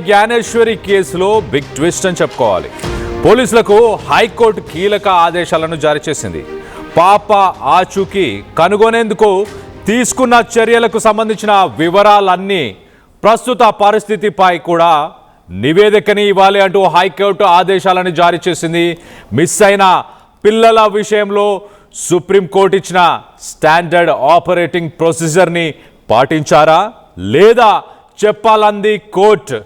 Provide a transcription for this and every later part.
జ్ఞానేశ్వరి కేసులో big twist అని చెప్పుకోవాలి. పోలీసులకు హైకోర్టు కీలక ఆదేశాలను జారీ చేసింది. పాప ఆచూకీ కనుగొనేందుకు తీసుకున్న చర్యలకు సంబంధించిన వివరాలన్నీ, ప్రస్తుత పరిస్థితిపై కూడా నివేదికని ఇవ్వాలి అంటూ హైకోర్టు ఆదేశాలను జారీ చేసింది. మిస్ అయిన పిల్లల విషయంలో సుప్రీంకోర్టు ఇచ్చిన స్టాండర్డ్ ఆపరేటింగ్ ప్రొసీజర్ని పాటించారా లేదా చెప్పాలంది కోర్టు.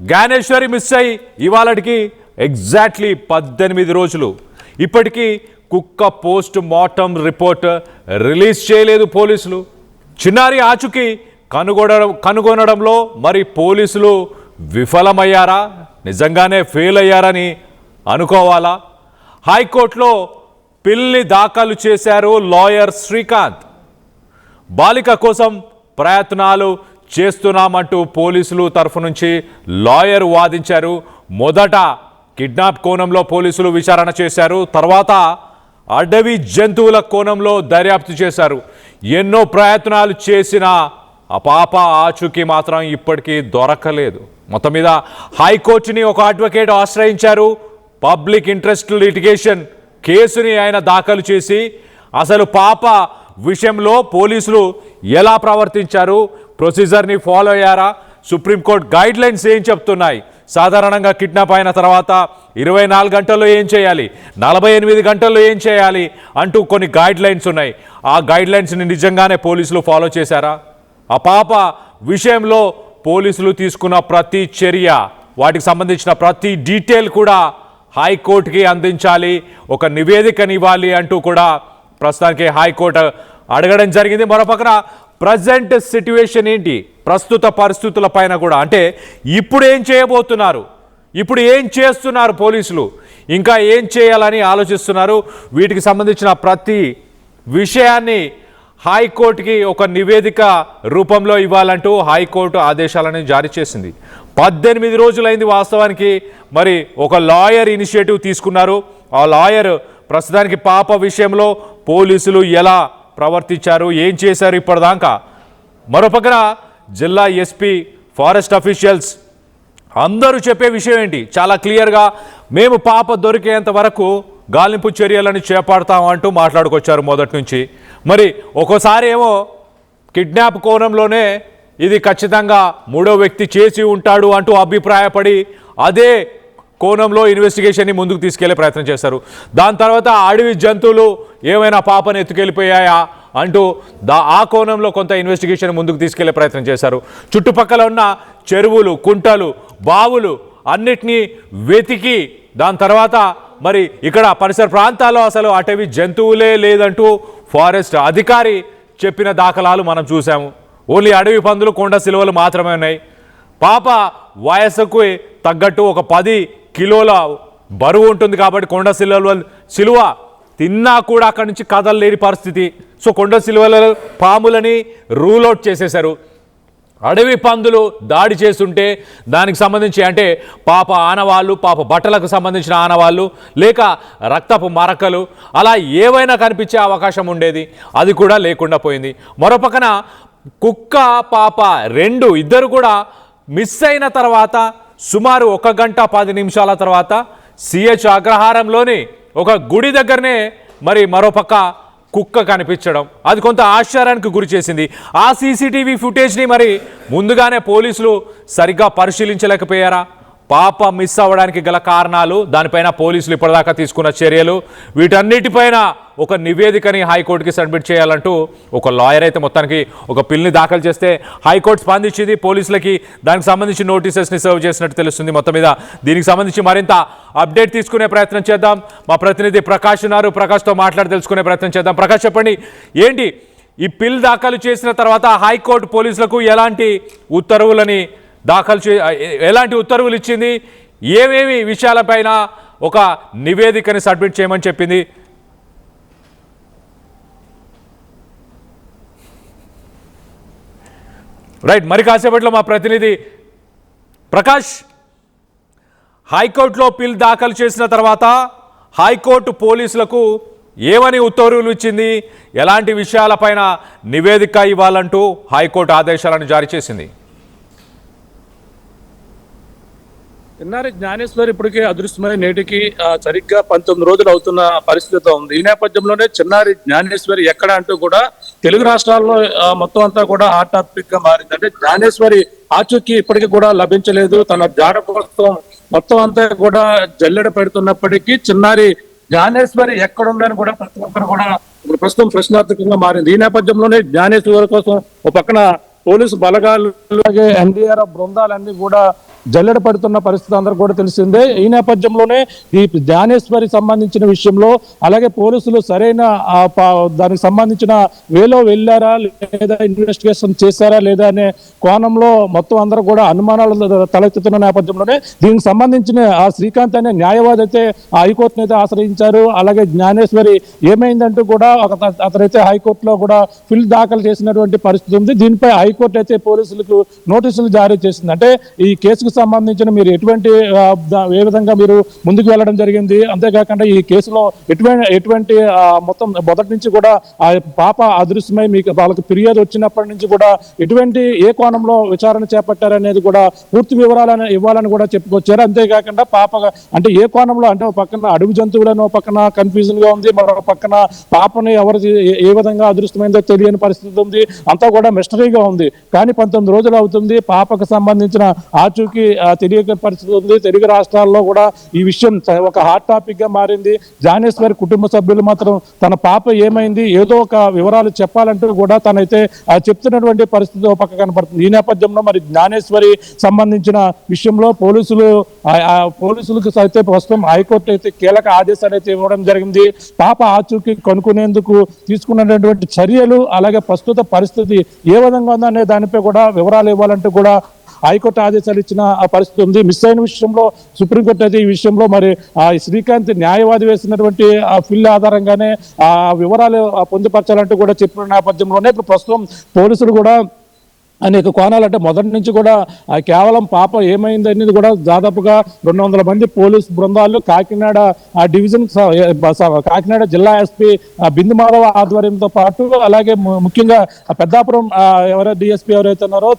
జ్ఞానేశ్వరి మిస్ అయి ఇవాళకి ఎగ్జాక్ట్లీ 18 రోజులు. ఇప్పటికీ కుక్క పోస్ట్ మార్టం రిపోర్ట్ రిలీజ్ చేయలేదు పోలీసులు. చిన్నారి ఆచూకీ కనుగొనడంలో మరి పోలీసులు విఫలమయ్యారా, నిజంగానే ఫెయిల్ అయ్యారని అనుకోవాలా? హైకోర్టులో పిల్ని దాఖలు చేశారు లాయర్ శ్రీకాంత్. బాలిక కోసం ప్రయత్నాలు చేస్తున్నామంటూ పోలీసులు తరఫు నుంచి లాయర్ వాదించారు. మొదట కిడ్నాప్ కోణంలో పోలీసులు విచారణ చేశారు. తర్వాత అడవి జంతువుల కోణంలో దర్యాప్తు చేశారు. ఎన్నో ప్రయత్నాలు చేసిన ఆ పాప ఆచూకీ మాత్రం ఇప్పటికీ దొరకలేదు. మొత్తం మీద హైకోర్టుని ఒక అడ్వకేట్ ఆశ్రయించారు. పబ్లిక్ ఇంట్రెస్ట్ లిటిగేషన్ కేసుని ఆయన దాఖలు చేసి అసలు పాప విషయంలో పోలీసులు ఎలా ప్రవర్తించారు, ప్రొసీజర్ని ఫాలో అయ్యారా, సుప్రీంకోర్టు గైడ్ లైన్స్ ఏం చెప్తున్నాయి, సాధారణంగా కిడ్నాప్ అయిన తర్వాత 24 గంటల్లో ఏం చేయాలి, 48 గంటల్లో ఏం చేయాలి అంటూ కొన్ని గైడ్ లైన్స్ ఉన్నాయి. ఆ గైడ్ లైన్స్ని నిజంగానే పోలీసులు ఫాలో చేశారా? ఆ పాప విషయంలో పోలీసులు తీసుకున్న ప్రతి చర్య, వాటికి సంబంధించిన ప్రతి డీటెయిల్ కూడా హైకోర్టుకి అందించాలి, ఒక నివేదికని ఇవ్వాలి అంటూ కూడా ప్రస్తుతానికి హైకోర్టు అడగడం జరిగింది. మరోపక్కన ప్రజెంట్ సిట్యుయేషన్ ఏంటి, ప్రస్తుత పరిస్థితుల పైన కూడా, అంటే ఇప్పుడు ఏం చేయబోతున్నారు, ఇప్పుడు ఏం చేస్తున్నారు పోలీసులు, ఇంకా ఏం చేయాలని ఆలోచిస్తున్నారు, వీటికి సంబంధించిన ప్రతి విషయాన్ని హైకోర్టుకి ఒక నివేదిక రూపంలో ఇవ్వాలంటూ హైకోర్టు ఆదేశాలను జారీ చేసింది. 18 రోజులైంది వాస్తవానికి. మరి ఒక లాయర్ ఇనిషియేటివ్ తీసుకున్నారు. ఆ లాయర్ ప్రస్తుతానికి పాప విషయంలో పోలీసులు ఎలా ప్రవర్తించారు, ఏం చేశారు ఇప్పటిదాకా. మరోపక్కన జిల్లా ఎస్పీ, ఫారెస్ట్ అఫీషియల్స్ అందరూ చెప్పే విషయం ఏంటి, చాలా క్లియర్గా మేము పాప దొరికేంత వరకు గాలింపు చర్యలను చేపడతామంటూ మాట్లాడుకొచ్చారు మొదటి నుంచి. మరి ఒక్కోసారి ఏమో కిడ్నాప్ కోణంలోనే ఇది ఖచ్చితంగా మూడో వ్యక్తి చేసి ఉంటాడు అంటూ అభిప్రాయపడి అదే కోణంలో ఇన్వెస్టిగేషన్ని ముందుకు తీసుకెళ్లే ప్రయత్నం చేశారు. దాని తర్వాత అడవి జంతువులు ఏమైనా పాపను ఎత్తుకెళ్ళిపోయాయా అంటూ ఆ కోణంలో కొంత ఇన్వెస్టిగేషన్ ముందుకు తీసుకెళ్లే ప్రయత్నం చేశారు. చుట్టుపక్కల ఉన్న చెరువులు, కుంటలు, బావులు అన్నిటినీ వెతికి దాని తర్వాత మరి ఇక్కడ పరిసర ప్రాంతాల్లో అసలు అటవీ జంతువులే లేదంటూ ఫారెస్ట్ అధికారి చెప్పిన దాఖలాలు మనం చూసాము. ఓన్లీ అడవి పందులు, కొండ సిలువలు మాత్రమే ఉన్నాయి. పాప వయసుకు తగ్గట్టు ఒక 10 కిలోల బరువు ఉంటుంది కాబట్టి కొండ సిలువ తిన్నా కూడా అక్కడి నుంచి కదలలేని పరిస్థితి. సో కొండ సిలువల పాములని రూల్ అవుట్ చేసేశారు. అడవి పందులు దాడి చేస్తుంటే దానికి సంబంధించి అంటే పాప ఆనవాళ్ళు, పాప బట్టలకు సంబంధించిన ఆనవాళ్ళు, లేక రక్తపు మరకలు అలా ఏవైనా కనిపించే అవకాశం ఉండేది, అది కూడా లేకుండా పోయింది. మరోపక్కన కుక్క, పాప ఇద్దరు కూడా మిస్ అయిన తర్వాత సుమారు 1 గంట 10 నిమిషాల తర్వాత సిహెచ్ అగ్రహారంలోని ఒక గుడి దగ్గరనే మరి మరోపక్క కుక్క కనిపించడం అది కొంత ఆశ్చర్యానికి గురి చేసింది. ఆ సీసీటీవీ ఫుటేజ్ని మరి ముందుగానే పోలీసులు సరిగ్గా పరిశీలించలేకపోయారా? పాప మిస్ అవ్వడానికి గల కారణాలు, దానిపైన పోలీసులు ఇప్పటిదాకా తీసుకున్న చర్యలు, వీటన్నిటిపైన ఒక నివేదికని హైకోర్టుకి సబ్మిట్ చేయాలంటూ ఒక లాయర్ అయితే మొత్తానికి ఒక పిల్ని దాఖలు చేస్తే హైకోర్టు స్పందించింది. పోలీసులకి దానికి సంబంధించి నోటీసెస్ని సర్వ్ చేసినట్టు తెలుస్తుంది. మొత్తం మీద దీనికి సంబంధించి మరింత అప్డేట్ తీసుకునే ప్రయత్నం చేద్దాం. మా ప్రతినిధి ప్రకాష్ ఉన్నారు, ప్రకాష్తో మాట్లాడి తెలుసుకునే ప్రయత్నం చేద్దాం. ప్రకాష్, చెప్పండి, ఏంటి ఈ పిల్ దాఖలు చేసిన తర్వాత హైకోర్టు పోలీసులకు ఎలాంటి ఉత్తర్వులని ఎలాంటి ఉత్తర్వులు ఇచ్చింది, ఏమేమి విషయాలపైన ఒక నివేదికని సబ్మిట్ చేయమని చెప్పింది? రైట్, మరి కాసేపట్లో మా ప్రతినిధి ప్రకాష్, హైకోర్టులో పిల్ దాఖలు చేసిన తర్వాత హైకోర్టు పోలీసులకు ఏమని ఉత్తర్వులు ఇచ్చింది, ఎలాంటి విషయాలపైన నివేదిక ఇవ్వాలంటూ హైకోర్టు ఆదేశాలను జారీ చేసింది? చిన్నారి జ్ఞానేశ్వరి ఇప్పటికే అదృశ్యమై నేటికి సరిగ్గా 19 రోజులు అవుతున్న పరిస్థితితో ఉంది. ఈ నేపథ్యంలోనే చిన్నారి జ్ఞానేశ్వరి ఎక్కడ అంటూ కూడా తెలుగు రాష్ట్రాల్లో మొత్తం అంతా కూడా హాట్ టాపిక్ గా మారింది. అంటే జ్ఞానేశ్వరి ఆచూకీ ఇప్పటికీ కూడా లభించలేదు. తన జాడ కోసం మొత్తం అంతా కూడా జల్లెడ పెడుతున్నప్పటికీ చిన్నారి జ్ఞానేశ్వరి ఎక్కడుందని కూడా ప్రతి ఒక్కరు కూడా ఇప్పుడు ప్రస్తుతం ప్రశ్నార్థకంగా మారింది. ఈ నేపథ్యంలోనే జ్ఞానేశ్వరి కోసం ఒక పక్కన పోలీసు బలగాలు అలాగే ఎన్డీఆర్ఎఫ్ బృందాలన్నీ కూడా జల్లెడ పడుతున్న పరిస్థితి అందరూ కూడా తెలిసిందే. ఈ నేపథ్యంలోనే ఈ జ్ఞానేశ్వరి సంబంధించిన విషయంలో అలాగే పోలీసులు సరైన దానికి సంబంధించిన వేలో వెళ్ళారా లేదా ఇన్వెస్టిగేషన్ చేశారా లేదా అనే కోణంలో మొత్తం అందరూ కూడా అనుమానాలు తలెత్తుతున్న నేపథ్యంలోనే దీనికి సంబంధించిన ఆ శ్రీకాంత్ అనే న్యాయవాది అయితే హైకోర్టును అయితే ఆశ్రయించారు. అలాగే జ్ఞానేశ్వరి ఏమైందంటూ కూడా అతనైతే హైకోర్టులో కూడా ఫిల్ దాఖలు చేసినటువంటి పరిస్థితి ఉంది. దీనిపై హైకోర్టు అయితే పోలీసులకు నోటీసులు జారీ చేసింది. అంటే ఈ కేసుకు సంబంధించిన మీరు ఏ విధంగా మీరు ముందుకు వెళ్ళడం జరిగింది, అంతేకాకుండా ఈ కేసులో ఎటువంటి మొత్తం మొదటి నుంచి కూడా ఆ పాప అదృశ్యమై మీకు వాళ్ళకి ఫిర్యాదు వచ్చినప్పటి నుంచి కూడా ఏ కోణంలో విచారణ చేపట్టారనేది కూడా పూర్తి వివరాలను ఇవ్వాలని కూడా చెప్పుకొచ్చారు. అంతేకాకుండా పాప అంటే ఏ కోణంలో అంటే ఒక పక్కన అడవి జంతువులను పక్కన కన్ఫ్యూజన్ గా ఉంది, మరో పక్కన పాపని ఎవరు ఏ విధంగా అదృష్టమైందో తెలియని పరిస్థితి ఉంది. అంతా కూడా మిస్టరీగా ఉంది. కానీ 19 రోజులు అవుతుంది పాపకు సంబంధించిన ఆచూకీ తెలియని పరిస్థితి ఉంది. తెలుగు రాష్ట్రాల్లో కూడా ఈ విషయం ఒక హాట్ టాపిక్ గా మారింది. జ్ఞానేశ్వరి కుటుంబ సభ్యులు మాత్రం తన పాప ఏమైంది ఏదో ఒక వివరాలు చెప్పాలంటూ కూడా తనైతే చెప్తున్నటువంటి పరిస్థితి ఒక పక్క కనపడుతుంది. ఈ నేపథ్యంలో మరి జ్ఞానేశ్వరి సంబంధించిన విషయంలో పోలీసులకు అయితే ప్రస్తుతం హైకోర్టు అయితే కీలక ఆదేశాలు అయితే ఇవ్వడం జరిగింది. పాప ఆచూకీ కనుక్కునేందుకు తీసుకున్నటువంటి చర్యలు అలాగే ప్రస్తుత పరిస్థితి ఏ విధంగా ఉందనే దానిపై కూడా వివరాలు ఇవ్వాలంటూ కూడా హైకోర్టు ఆదేశాలు ఇచ్చిన పరిస్థితి ఉంది. మిస్ అయిన విషయంలో సుప్రీంకోర్టు అయితే ఈ విషయంలో మరి శ్రీకాంత్ న్యాయవాది వేసినటువంటి ఫిల్ ఆధారంగానే ఆ వివరాలు పొందుపరచాలంటూ కూడా చెప్పిన నేపథ్యంలోనే ఇప్పుడు ప్రస్తుతం పోలీసులు కూడా అనేక కోణాలు అంటే మొదటి నుంచి కూడా కేవలం పాప ఏమైంది అనేది కూడా దాదాపుగా 200 మంది పోలీస్ బృందాలు కాకినాడ డివిజన్ కాకినాడ జిల్లా ఎస్పీ బిందు మాధవ ఆధ్వర్యంతో పాటు అలాగే ముఖ్యంగా పెద్దాపురం డిఎస్పీ ఎవరైతే ఉన్నారో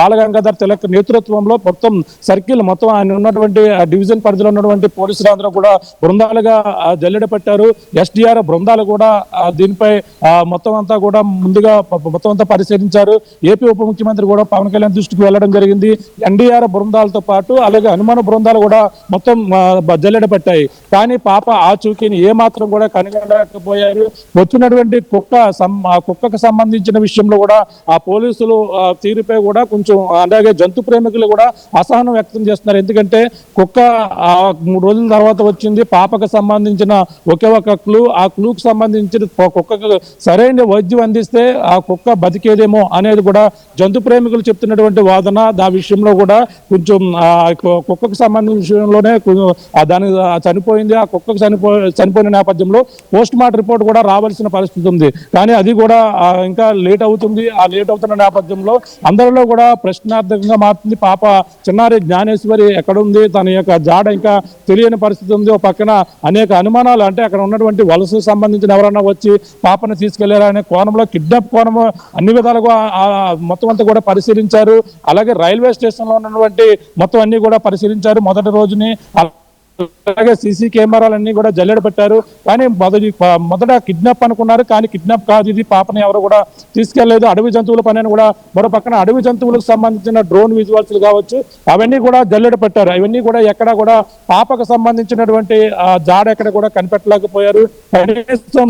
బాలగంగాధర్ తిలక్ నేతృత్వంలో మొత్తం సర్కిల్ మొత్తం ఆయన ఉన్నటువంటి డివిజన్ పరిధిలో ఉన్నటువంటి పోలీసులందరూ కూడా బృందాలుగా జల్లెడ పెట్టారు. ఎస్డిఆర్ బృందాలు కూడా దీనిపై మొత్తం అంతా కూడా ముందుగా మొత్తం అంతా పరిశీలించారు. ఏపీ ఉప ముఖ్యమంత్రి కూడా పవన్ కళ్యాణ్ దృష్టికి వెళ్లడం జరిగింది. ఎన్డీఆర్ బృందాలతో పాటు అలాగే హనుమాన బృందాలు కూడా మొత్తం జల్లెడ పెట్టాయి. కానీ పాప ఆచూకీని ఏమాత్రం కూడా కనుగొనలేకపోయారు. వచ్చినటువంటి కుక్కకు సంబంధించిన విషయంలో కూడా ఆ పోలీసులు తీరుపై కూడా కొంచెం అలాగే జంతు ప్రేమికులు కూడా అసహనం వ్యక్తం చేస్తున్నారు. ఎందుకంటే కుక్క 3 రోజుల తర్వాత వచ్చింది. పాపకు సంబంధించిన ఒకే ఒక క్లూ, ఆ క్లూకి సంబంధించిన కుక్కకు సరైన వైద్యం అందిస్తే ఆ కుక్క బతికేదేమో అనేది కూడా జంతు ప్రేమికులు చెప్తున్నటువంటి వాదన. ఆ విషయంలో కూడా కొంచెం కుక్కకు సంబంధించిన విషయంలోనే దాని చనిపోయింది. ఆ కుక్కకు చనిపోయిన నేపథ్యంలో పోస్ట్ మార్టం రిపోర్ట్ కూడా రావాల్సిన పరిస్థితి ఉంది. కానీ అది కూడా ఇంకా లేట్ అవుతుంది. ఆ లేట్ అవుతున్న నేపథ్యంలో అందరిలో కూడా ప్రశ్నార్థకంగా మారుతుంది. పాప చిన్నారి జ్ఞానేశ్వరి ఎక్కడుంది, తన యొక్క జాడ ఇంకా తెలియని పరిస్థితి ఉంది. ఒక పక్కన అనేక అనుమానాలు అంటే అక్కడ ఉన్నటువంటి వలసకు సంబంధించిన ఎవరన్నా వచ్చి పాపను తీసుకెళ్లారా అనే కోణంలో కిడ్నాప్ కోణం అన్ని విధాలుగా మొత్తం అంతా కూడా పరిశీలించారు. అలాగే రైల్వే స్టేషన్ లో ఉన్నటువంటి మొత్తం అన్ని కూడా పరిశీలించారు మొదటి రోజుని. అలాగే సీసీ కెమెరాలన్నీ కూడా జల్లెడ పెట్టారు. కానీ మొదట కిడ్నాప్ అనుకున్నారు, కానీ కిడ్నాప్ కాదు, ఇది పాపని ఎవరు కూడా తీసుకెళ్లేదు, అడవి జంతువుల పని అని కూడా మరో పక్కన అడవి జంతువులకు సంబంధించిన డ్రోన్ విజువల్స్ కావచ్చు అవన్నీ కూడా జల్లెడ పెట్టారు. అవన్నీ కూడా ఎక్కడ కూడా పాపకు సంబంధించినటువంటి జాడ ఎక్కడ కూడా కనిపెట్టలేకపోయారు. కనీసం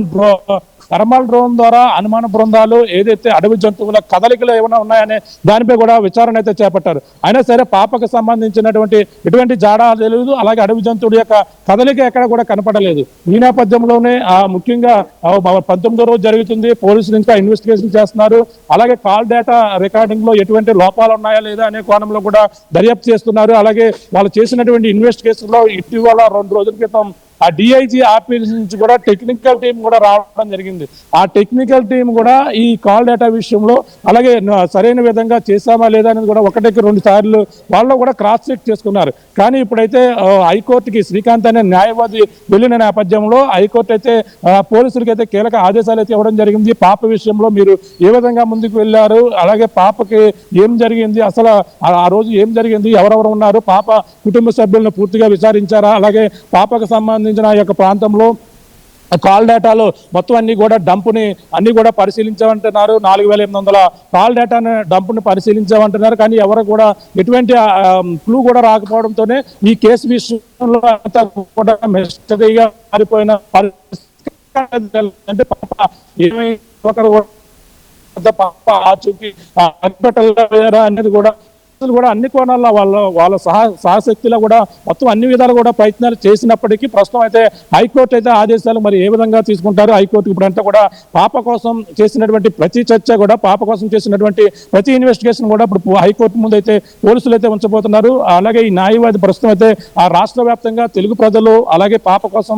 థర్మల్ డ్రోన్ ద్వారా అనుమాన బృందాలు ఏదైతే అడవి జంతువుల కదలికలు ఏమైనా ఉన్నాయనే దానిపై కూడా విచారణ అయితే చేపట్టారు. అయినా సరే పాపకు సంబంధించినటువంటి ఎటువంటి జాడా తెలియదు, అలాగే అడవి జంతువుల యొక్క కదలిక ఎక్కడ కూడా కనపడలేదు. ఈ నేపథ్యంలోనే ముఖ్యంగా 19వ రోజు జరుగుతుంది. పోలీసులు ఇంకా ఇన్వెస్టిగేషన్ చేస్తున్నారు. అలాగే కాల్ డేటా రికార్డింగ్ లో ఎటువంటి లోపాలు ఉన్నాయా లేదా అనే కోణంలో కూడా దర్యాప్తు చేస్తున్నారు. అలాగే వాళ్ళు చేసినటువంటి ఇన్వెస్టిగేషన్ లో ఇటీవల 2 రోజుల క్రితం ఆ డిఐజీ ఆఫీస్ నుంచి కూడా టెక్నికల్ టీం కూడా రావడం జరిగింది. ఆ టెక్నికల్ టీం కూడా ఈ కాల్ డేటా విషయంలో అలాగే సరైన విధంగా చేశామా లేదా అనేది కూడా ఒకటికి 2 సార్లు వాళ్ళు కూడా క్రాస్ చెక్ చేసుకున్నారు. కానీ ఇప్పుడైతే హైకోర్టుకి శ్రీకాంత్ అనే న్యాయవాది వెళ్ళిన నేపథ్యంలో హైకోర్టు అయితే పోలీసులకి అయితే కీలక ఆదేశాలు అయితే ఇవ్వడం జరిగింది. పాప విషయంలో మీరు ఏ విధంగా ముందుకు వెళ్ళారు, అలాగే పాపకి ఏం జరిగింది, అసలు ఆ రోజు ఏం జరిగింది, ఎవరెవరు ఉన్నారు, పాప కుటుంబ సభ్యులను పూర్తిగా విచారించారా, అలాగే పాపకు సంబంధించిన ఆ యొక్క ప్రాంతంలో కాల్ డేటాలో మొత్తం అన్ని కూడా డంపుని అన్ని కూడా పరిశీలించామంటున్నారు. 4800 కాల్ డేటాను డంపుని పరిశీలించామంటున్నారు. కానీ ఎవరు కూడా ఎటువంటి క్లూ కూడా రాకపోవడంతోనే ఈ కేసు విషయంలో అంతా కూడా మిస్టరీగా మారిపోయిన పరిస్థితి. అంటే పాప ఏమై ఒకరు పాప ఆచూకీ అనేది కూడా అన్ని కోణాల్లో వాళ్ళ సహశక్తిలో కూడా మొత్తం అన్ని విధాలు కూడా ప్రయత్నాలు చేసినప్పటికీ ప్రస్తుతం అయితే హైకోర్టు అయితే ఆదేశాలు మరి ఏ విధంగా తీసుకుంటారు. హైకోర్టు ఇప్పుడంతా కూడా పాప కోసం చేసినటువంటి ప్రతి చర్చ కూడా, పాప కోసం చేసినటువంటి ప్రతి ఇన్వెస్టిగేషన్ కూడా ఇప్పుడు హైకోర్టు ముందు అయితే పోలీసులు అయితే ఉంచబోతున్నారు. అలాగే ఈ న్యాయవాది ప్రస్తుతం అయితే ఆ రాష్ట్ర వ్యాప్తంగా తెలుగు ప్రజలు అలాగే పాప కోసం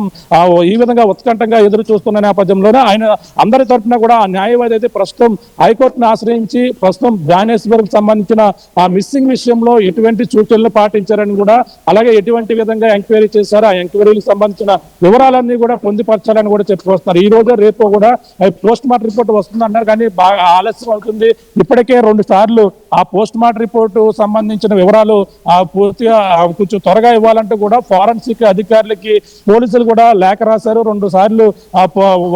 ఈ విధంగా ఉత్కంఠంగా ఎదురు చూస్తున్న నేపథ్యంలోనే ఆయన అందరి తరఫున కూడా ఆ న్యాయవాది అయితే ప్రస్తుతం హైకోర్టును ఆశ్రయించి ప్రస్తుతం జ్ఞానేశ్వర్కి సంబంధించిన ఆ మిస్సింగ్ విషయంలో ఎటువంటి సూచనలు పాటించారని కూడా, అలాగే ఎటువంటి విధంగా ఎంక్వైరీ చేశారో ఆ ఎంక్వైరీకి సంబంధించిన వివరాలన్నీ కూడా పొందుపరచాలని కూడా చెప్పుకొస్తున్నారు. ఈ రోజు రేపు కూడా పోస్ట్ మార్టం రిపోర్ట్ వస్తుంది అన్నారు. కానీ బాగా ఆలస్యం అవుతుంది. ఇప్పటికే 2 సార్లు ఆ పోస్ట్ మార్టం రిపోర్టు సంబంధించిన వివరాలు పూర్తిగా కొంచెం త్వరగా ఇవ్వాలంటూ కూడా ఫారెన్సిక్ అధికారులకి పోలీసులు కూడా లేఖ రాశారు. 2 సార్లు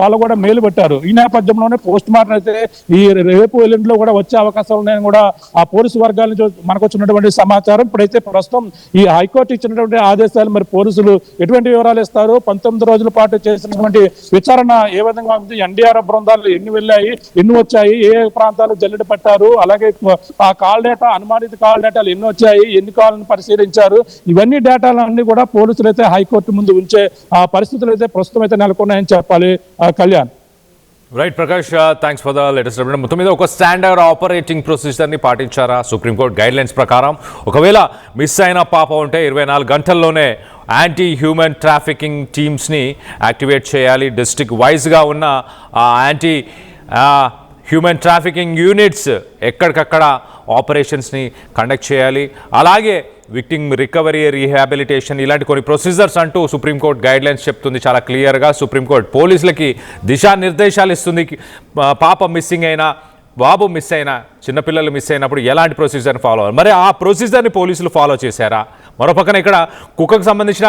వాళ్ళు కూడా మెయిల్ పెట్టారు. ఈ నేపథ్యంలోనే పోస్ట్ మార్టం అయితే ఈ రేపు ఎల్లుండిలో కూడా వచ్చే అవకాశాలు ఉన్నాయని కూడా ఆ పోలీసు వర్గాల నుంచి మనకు వచ్చినటువంటి సమాచారం. ఇప్పుడైతే ప్రస్తుతం ఈ హైకోర్టు ఇచ్చినటువంటి ఆదేశాలు మరి పోలీసులు ఎటువంటి వివరాలు ఇస్తారు, 19 రోజుల పాటు చేసినటువంటి విచారణ ఏ విధంగా ఉంది, ఎన్డీఆర్ఎఫ్ బృందాలు ఎన్ని వెళ్ళాయి, ఎన్ని వచ్చాయి, ఏ ప్రాంతాలు జల్లెడ పట్టారు, అలాగే ఆ కాల్ డేటా అనుమానిత కాల్ డేటాలు ఎన్ని వచ్చాయి, ఎన్ని కాళ్ళను పరిశీలించారు, ఇవన్నీ డేటాలన్నీ కూడా పోలీసులు అయితే హైకోర్టు ముందు ఉంచే ఆ పరిస్థితులు అయితే ప్రస్తుతం అయితే నెలకొన్నాయని చెప్పాలి. Kalyan. Right Prakash, thanks for the latest update. మొత్తం మీద ఒక స్టాండర్డ్ ఆపరేటింగ్ ప్రొసీజర్ని పాటించారా సుప్రీంకోర్టు గైడ్లైన్స్ ప్రకారం? ఒకవేళ మిస్ అయిన పాప ఉంటే 24 గంటల్లోనే యాంటీ హ్యూమన్ ట్రాఫికింగ్ టీమ్స్ని యాక్టివేట్ చేయాలి. డిస్ట్రిక్ట్ వైజ్గా ఉన్న యాంటీ హ్యూమన్ ట్రాఫికింగ్ యూనిట్స్ ఎక్కడికక్కడ ఆపరేషన్స్ని కండక్ట్ చేయాలి. అలాగే విక్టిమ్ రికవరీ, రీహాబిలిటేషన్ ఇలాంటి కొన్ని ప్రొసీజర్స్ అంటూ సుప్రీంకోర్టు గైడ్లైన్స్ చెప్తుంది చాలా క్లియర్గా. సుప్రీంకోర్టు పోలీసులకి దిశానిర్దేశాలు ఇస్తుంది. పాప మిస్సింగ్ అయినా, బాబు మిస్ అయినా, చిన్నపిల్లలు మిస్ అయినప్పుడు ఎలాంటి ప్రొసీజర్ని ఫాలో అవ్వాలి, మరి ఆ ప్రొసీజర్ని పోలీసులు ఫాలో చేశారా? మరోపక్కన ఇక్కడ కుక్కకు సంబంధించిన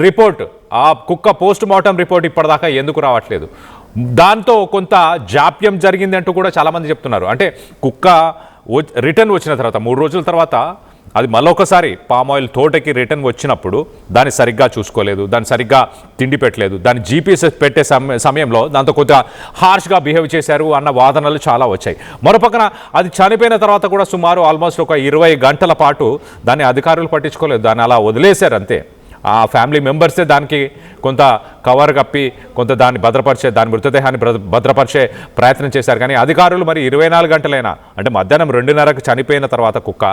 రిపోర్ట్, ఆ కుక్క పోస్ట్ మార్టం రిపోర్ట్ ఇప్పటిదాకా ఎందుకు రావట్లేదు? దాంతో కొంత జాప్యం జరిగింది అంటూ కూడా చాలామంది చెప్తున్నారు. అంటే కుక్క రిటర్న్ వచ్చిన తర్వాత 3 రోజుల తర్వాత అది మళ్ళొకసారి పామాయిల్ తోటకి రిటర్న్ వచ్చినప్పుడు దాన్ని సరిగ్గా చూసుకోలేదు, దాన్ని సరిగ్గా తిండి పెట్టలేదు, దాన్ని జీపీఎస్ పెట్టే సమయంలో దాంతో కొంత హార్ష్గా బిహేవ్ చేశారు అన్న వాదనలు చాలా వచ్చాయి. మరోపక్కన అది చనిపోయిన తర్వాత కూడా సుమారు ఆల్మోస్ట్ ఒక 20 గంటల పాటు దాన్ని అధికారులు పట్టించుకోలేదు, దాన్ని అలా వదిలేశారు అంతే. ఆ ఫ్యామిలీ మెంబర్సే దానికి కొంత కవర్ కప్పి కొంత దాన్ని దాని మృతదేహాన్ని భద్రపరిచే ప్రయత్నం చేశారు. కానీ అధికారులు మరి 24 గంటలైనా, అంటే మధ్యాహ్నం 2:30కు చనిపోయిన తర్వాత కుక్క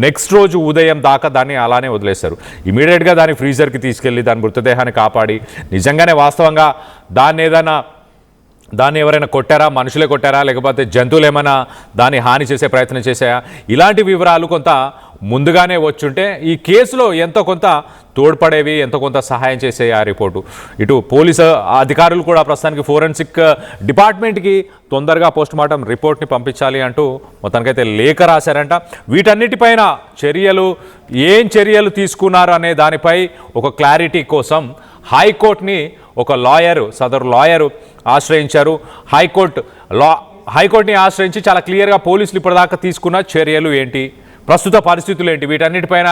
నెక్స్ట్ రోజు ఉదయం దాకా దాన్ని అలానే వదిలేశారు. ఇమీడియట్గా దాన్ని ఫ్రీజర్కి తీసుకెళ్ళి దాని మృతదేహాన్ని కాపాడి నిజంగానే వాస్తవంగా దాన్ని ఎవరైనా కొట్టారా, మనుషులే కొట్టారా, లేకపోతే జంతువులు ఏమైనా దాన్ని హాని చేసే ప్రయత్నం చేశాయా, ఇలాంటి వివరాలు కొంత ముందుగానే వచ్చుంటే ఈ కేసులో ఎంతో కొంత తోడ్పడేవి, ఎంతో కొంత సహాయం చేసే ఆ రిపోర్టు. ఇటు పోలీసు అధికారులు కూడా ప్రస్తుతానికి ఫోరెన్సిక్ డిపార్ట్మెంట్కి తొందరగా పోస్ట్మార్టం రిపోర్ట్ని పంపించాలి అంటూ మొత్తానికైతే లేఖ రాశారంట. వీటన్నిటిపైన ఏం చర్యలు తీసుకున్నారు అనే దానిపై ఒక క్లారిటీ కోసం హైకోర్టుని ఒక సదరు లాయరు ఆశ్రయించారు. హైకోర్టుని ఆశ్రయించి చాలా క్లియర్గా పోలీసులు ఇప్పటిదాకా తీసుకున్న చర్యలు ఏంటి, ప్రస్తుత పరిస్థితులు ఏంటి, వీటన్నిటిపైన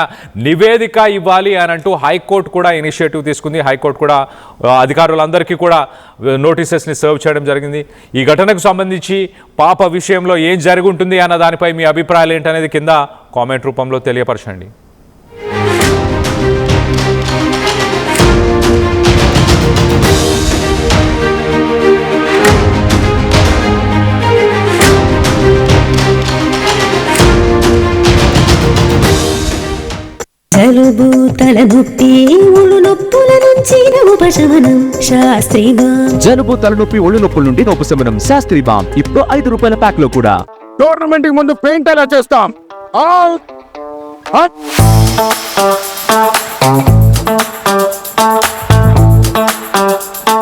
నివేదిక ఇవ్వాలి అని అంటూ హైకోర్టు కూడా ఇనిషియేటివ్ తీసుకుంది. హైకోర్టు కూడా అధికారులందరికీ కూడా నోటీసెస్ని సర్వ్ చేయడం జరిగింది. ఈ ఘటనకు సంబంధించి పాప విషయంలో ఏం జరుగుంటుంది అన్న దానిపై మీ అభిప్రాయాలు ఏంటనేది కింద కామెంట్ రూపంలో తెలియపరచండి. జలుబు తలనొప్పి ఒళ్ళు నొప్పుల నుంచి ఉపశమనం శాస్త్రీగా. జలుబు తలనొప్పి ఒళ్ళు నొప్పుల నుండి ఉపశమనం శాస్త్రి బామ్ ఇప్పుడు 5 రూపాయల ప్యాక్ లో కూడా. టోర్నమెంట్ కి ముందు పెయింట్ ఎలా చేస్తాం?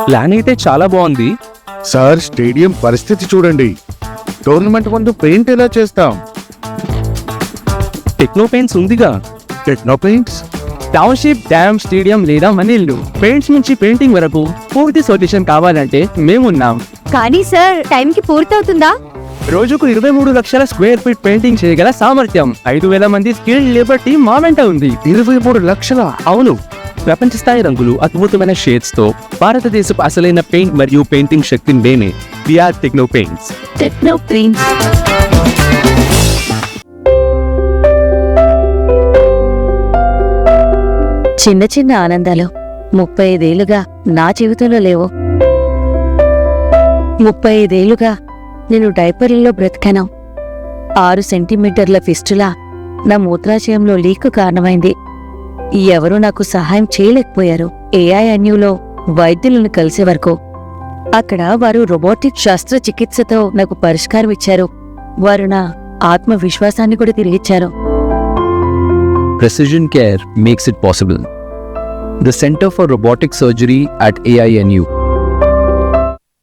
ప్లాన్ అయితే చాలా బాగుంది సార్, స్టేడియం పరిస్థితి చూడండి. టోర్నమెంట్ ముందు పెయింట్ ఎలా చేస్తాం? టెక్నో పెయింట్స్ ఉందిగా. Techno paints. Township, dam, stadium లేదా మనీళ్లు పెయింట్స్ నుంచి పెయింటింగ్ వరకు పూర్తి సొల్యూషన్ కావాలంటే మేమున్నాం. కానీ సార్, టైంకి పూర్తవుతుందా? రోజుకు 23 లక్షల స్క్వేర్ ఫీట్ పెయింటింగ్ చేయగల సామర్థ్యం 5,000 మంది స్కిల్డ్ లేబర్ టీం మా వెంట ఉంది. 23 లక్షల? అవును, ప్రపంచ స్థాయి రంగులు, అద్భుతమైన షేడ్స్ తో భారతదేశపు అసలైన పెయింట్ మరియు పెయింటింగ్ శక్తిని నేనే VR Techno Paints. Techno Paints. చిన్న చిన్న ఆనందాలు 35 ఏళ్లుగా నా జీవితంలో లేవు. 35 ఏళ్లుగా నేను డైపర్లలో బ్రతికాను. 6 సెంటీమీటర్ల ఫిస్టులా నా మూత్రాశయంలో లీక్ కారణమైంది. ఎవరూ నాకు సహాయం చేయలేకపోయారు. AINUలో వైద్యులను కలిసే వరకు. అక్కడ వారు రోబోటిక్ శస్త్రచికిత్సతో నాకు పరిష్కారం ఇచ్చారు. వారు నా ఆత్మవిశ్వాసాన్ని కూడా తిరిగిచ్చారు. Precision care makes it possible. The Center for Robotic Surgery at AINU